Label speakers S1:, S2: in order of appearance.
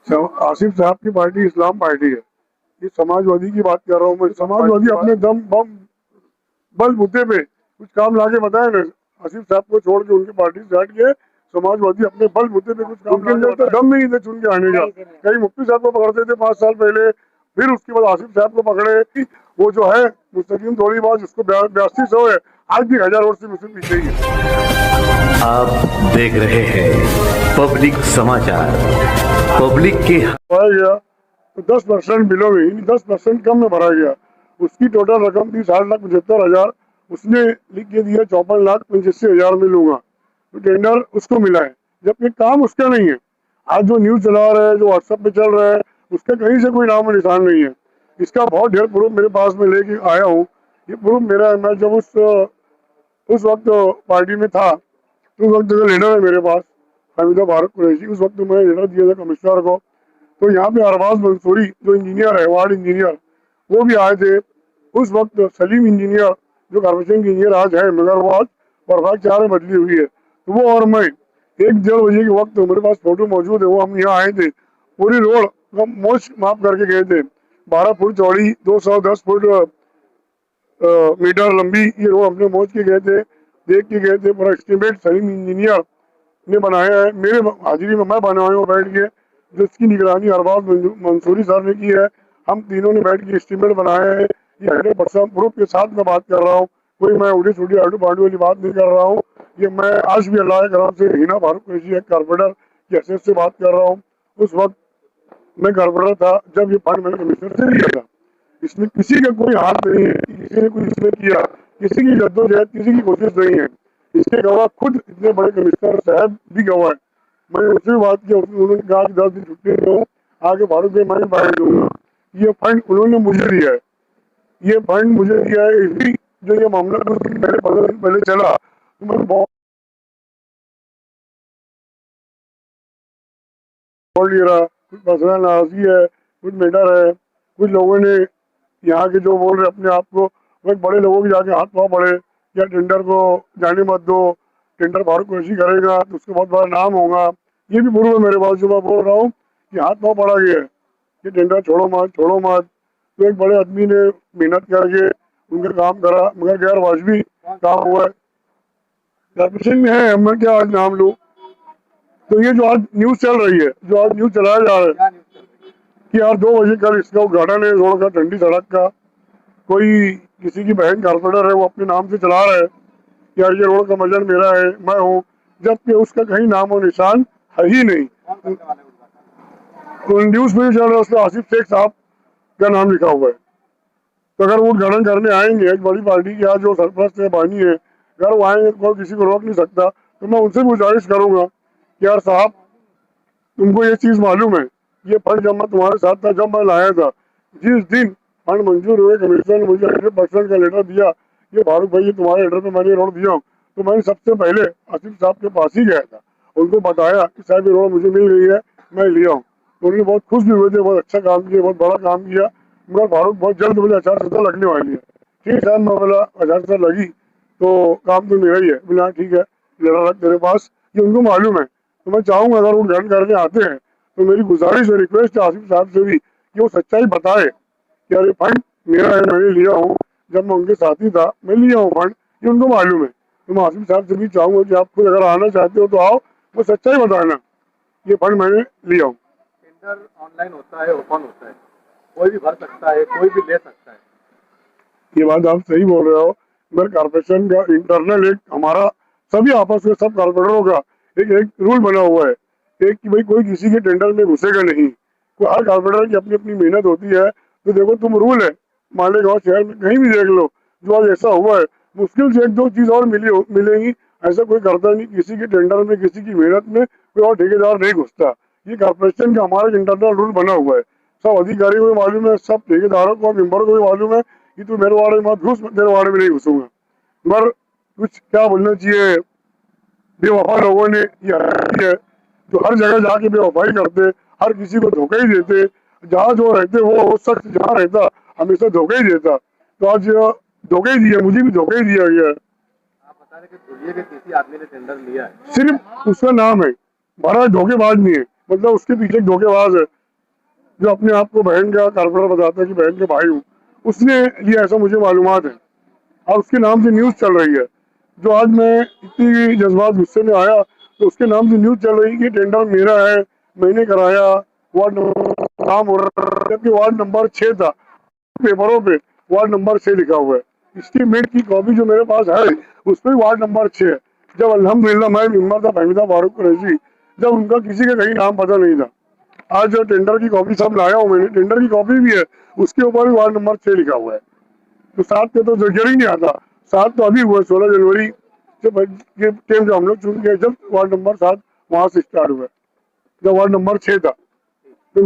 S1: आसिफ साहब की पार्टी इस्लाम पार्टी है। ये समाजवादी की बात कर रहा हूँ मैं। समाजवादी अपने दम बम बल बूते पे कुछ काम लाके बताए ना। आसिफ साहब को छोड़ के उनकी पार्टी से हट के समाजवादी अपने बल बूते पे कुछ काम उनके अंदर तो दम नहीं थे चुन के आने का। कहीं मुफ्ती साहब को पकड़ते थे 5 साल पहले, फिर उसके बाद आसिफ साहब को पकड़े। वो जो है मुस्तकीम थोड़ी बात, उसको 8200 है, आज भी 1000 वोट से मुझसे पीछे ही है।
S2: आप देख रहे हैं पब्लिक समाचार। पब्लिक के
S1: भरा गया तो 10% बिलो में 10% कम में भरा गया। उसकी टोटल रकम थी 60,75,000, उसने लिख के दिया 54,85,000 में लूंगा, तो टेंडर उसको मिला है, जबकि काम उसका नहीं है। आज जो न्यूज चला रहा है, जो व्हाट्सएप पे चल रहा है, उसका कहीं से कोई नाम और निशान नहीं है। इसका बहुत ढेर प्रूफ मेरे पास में लेके आया हूँ। ये प्रूफ मेरा है। मैं जब उस वक्त पार्टी में था, तो उस वक्त का लीडर है मेरे पास, हमीदा फारूक कुरैशी। उस वक्त मैंने लेटर दिया था कमिश्नर को। तो यहाँ पे अरबाज मंसूरी जो इंजीनियर है, वार्ड इंजीनियर, वो भी आए थे। उस वक्त सलीम इंजीनियर जो कॉर्पोरेशन के इंजीनियर आज है, मगर वो आज बर्फाक 4 में बदली हुई है। तो वो और मैं 1-1:30 बजे के वक्त, मेरे पास फोटो मौजूद है, वो हम यहाँ आए थे। पूरी रोड का मोच माप करके गए थे। 12 फुट चौड़ी, 210 फुट मीटर लंबी ये रोड अपने मोच के गए थे, देख के गए थे। पूरा एस्टीमेट सलीम इंजीनियर ने बनाया है, मेरे हाजिरी में मैं बनाया हूँ बैठ के, जिसकी निगरानी अरबाज मंसूरी सर ने की है। हम तीनों ने बैठ के एस्टीमेट बनाया है। ये 100% प्रूफ के साथ मैं बात कर रहा हूँ। कोई मैं उड़ी छुड़ी आडू पाडू वाली बात नहीं कर रहा हूँ। ये मैं आज भी अल्लाह के करम से हिना फारूक कुरैशी एक कारपोरेटर की हैसियत से बात कर रहा हूँ। उस वक्त मैं कारपोरेटर था जब ये फंड मैंने कमिश्नर से लिया था। इसमें किसी का कोई हाथ नहीं है कि किसी ने कुछ इसमें किया, किसी की जद्दोजहद, किसी की कोशिश नहीं है। इसके गवाह खुद इतने बड़े कमिश्नर साहब भी गवाह है। मैंने उनसे भी बात की, उन्होंने कहा कि 10 दिन छुट्टी दो, आगे फारूक भाई मैं बाहर दूंगा। ये फंड उन्होंने मुझे दिया है। ये फंड मुझे दिया है इसी, जो ये मामला पहले 15 दिन पहले चला, तो मैंने बहुत लिया रहा। कुछ मसला नाराजगी है, कुछ मैटर है। कुछ लोगों ने यहाँ के जो बोल रहे अपने आप को, वो एक बड़े लोगों के जाके हाथ पाँव पड़े, या टेंडर को जाने मत दो, टेंडर फारूक कुरैशी करेगा तो उसका बहुत बड़ा नाम होगा। ये भी प्रूफ है मेरे पास, जो मैं बोल रहा हूँ कि हाथ पाँव पड़ा गया है कि टेंडर छोड़ो मत, छोड़ो मत। तो एक बड़े आदमी ने मेहनत करके उनका काम करा, मगर गैर वाजबी काम हुआ है। कॉर्पोरेशन में है, मैं क्या आज नाम लूँ। तो ये जो आज न्यूज चल रही है, जो आज न्यूज चलाया जा रहा है कि यार 2 बजे कल इसका उद्घाटन है रोड का, ठंडी सड़क का, कोई किसी की बहन कारपोरेटर है, वो अपने नाम से चला रहा है, यार ये रोड का मजर मेरा है, मैं हूँ, जबकि उसका कहीं नाम और निशान है ही नहीं। तो न्यूज में चल रहा है उसमें आसिफ शेख साहब का नाम लिखा हुआ है। तो अगर वो उद्घाटन करने आएंगे, एक बड़ी पार्टी के आज जो सरपरस्त है, बानी है, अगर वो आएंगे तो कोई किसी को रोक नहीं सकता। तो मैं उनसे गुजारिश करूंगा कि यार साहब, तुमको ये चीज मालूम है, ये फंड जब मैं तुम्हारे साथ था, जब मैं लाया था, जिस दिन फंड मंजूर हुए, कमिश्नर ने मुझे 100% का लेटर दिया, ये फारूक भाई ये तुम्हारे लेटर पे मैंने रोड दिया हूँ, तो मैंने सबसे पहले आसिफ साहब के पास ही गया था, उनको बताया कि साहब ये रोड मुझे मिल गई है, मैं लिया हूँ। तो उन्होंने बहुत खुश भी हुए थे, बहुत अच्छा काम किया, बहुत बड़ा काम किया। मगर फारूक बहुत जल्द बोले आचार संहिता लगने वाली है। ठीक है, मैं बोला आचार संहिता लगी तो काम तो मेरा ही है। बोला ठीक है, लेटर रख तेरे पास, ये उनको मालूम है। तो मैं चाहूंगा अगर वो उद्घाटन करने आते हैं तो मेरी गुजारिश और रिक्वेस्ट है आसिफ साहब से भी कि वो सच्चाई बताए कि अरे फंड मेरा है, मैंने लिया हूँ, जब मैं उनके साथी था मैं लिया हूँ फंड, ये उनको मालूम है। तो मैं आसिफ साहब से भी चाहूंगा कि आप खुद अगर आना चाहते हो तो आओ, वो सच्चाई बताना, ये फंड मैंने लिया हूँ।
S3: टेंडर ऑनलाइन होता है, ओपन होता है, कोई भी भर सकता है, कोई भी ले सकता है।
S1: ये बात आप सही बोल रहे हो, मगर कॉर्पोरेशन का इंटरनल एक हमारा सभी आपस में सब कॉर्पोरेटरों का एक रूल बना हुआ है, एक कि भाई कोई किसी के टेंडर में घुसेगा नहीं। तो हर कॉर्पोरेटर की अपनी अपनी मेहनत होती है। तो देखो तुम रूल है, मालेगांव शहर में कहीं भी देख लो, जो आज ऐसा हुआ है, मुश्किल से 1-2 चीज और मिलेंगी। ऐसा कोई करता नहीं, किसी के टेंडर में, किसी की मेहनत में कोई और ठेकेदार नहीं घुसता। ये कॉर्पोरेशन का हमारा इंटरनल रूल बना हुआ है, सब अधिकारियों को भी मालूम है, सब ठेकेदारों को, मेंबरों को भी मालूम है कि तू मेरे वाड़े में मत घुस, तेरे वाड़े में नहीं घुसूंगा। मगर कुछ क्या बोलना चाहिए, बेवफा लोगों ने ये हरकत है, जो हर जगह जाके बेवफाई करते, हर किसी को धोखा ही देते। जहाँ जो रहते वो शख्स जहाँ रहता हमेशा धोखा ही देता। तो आज धोखा ही दिया, मुझे भी धोखा ही दिया गया है।
S3: आप बता रहे कि धुलिये के किसी आदमी ने टेंडर लिया है,
S1: सिर्फ उसका नाम है, भरा धोखेबाज नहीं है। मतलब उसके पीछे एक धोखेबाज है जो अपने आप को बहन का कारपोरेटर बताता है कि बहन के भाई हूँ, उसने लिया, ऐसा मुझे मालूमात है। और उसके नाम से न्यूज़ चल रही है। जो आज मैं इतनी जज्बात गुस्से में आया तो उसके नाम से न्यूज़ चल रही है कि टेंडर मेरा है, मैंने कराया, वार्ड नंबर काम हो रहा है, जबकि वार्ड नंबर 6 था। पेपरों पे वार्ड नंबर 6 लिखा हुआ है। एस्टीमेट की कॉपी जो मेरे पास है उस पर वार्ड नंबर 6 है। जब अल्हम्दुलिल्लाह मैं मेंबर था फहमीदा फारूक कुरैशी, जब उनका किसी का कहीं नाम पता नहीं था। आज जो टेंडर की कॉपी सब लाया हूँ मैंने, टेंडर की कॉपी भी है, उसके ऊपर भी वार्ड नंबर 6 लिखा हुआ है। तो 7 पे तो जिक्र ही नहीं आता। 7 तो अभी हुआ 16 जनवरी के टाइम जो हम लोग चुन गए, जब वार्ड नंबर 7 वहां से स्टार्ट हुआ, जब वार्ड नंबर 6 था। तो